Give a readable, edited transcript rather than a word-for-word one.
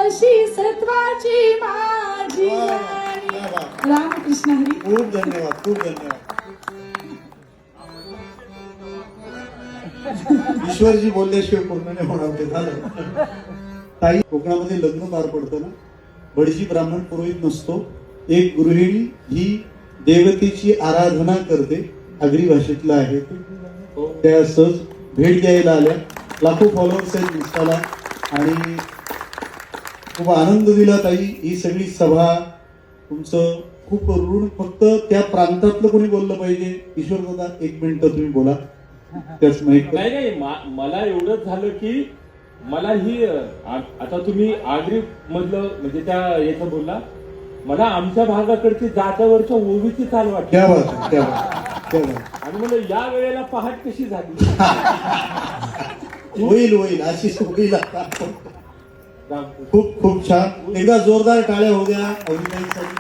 अशी सत्वाची माझी वाणी. रामकृष्ण हरी. खूप धन्यवाद, खूप धन्यवाद. ईश्वरजी बोलल्याशिवाय पूर्ण नाही होणार ते झालं. ताई, कोकणामध्ये लग्न पार पडतं ना, भटजी ब्राह्मण पुरोहित नसतो. एक गृहिणी ही देवतेची आराधना करते, आगरी भाषेतला आहे. त्या सहज भेट द्यायला आल्या. लाखो फॉलोअर्स आहेत इंस्टाला आणि खूप आनंद दिला ताई. ही सगळी सभा तुमचं खूप ऋण. फक्त त्या प्रांतातलं कोणी बोललं पाहिजे. ईश्वर दादा, 1 मिनिट तुम्ही बोला. त्याच माहिती नाही, मला एवढंच झालं की मला ही आता तुम्ही आगरी मधलं म्हणजे त्या याचं बोलला, मला आमच्या भागाकडची जात्यावरच्या ओवीची चाल वाटते. क्या बात आहे, क्या बात, क्या बात. आणि मला या वेळेला पहाट कशी झाली. होईल अशीच होईल आता. खूप खूप छान. एकदा जोरदार टाळ्या होऊ द्या अभिनयासाठी.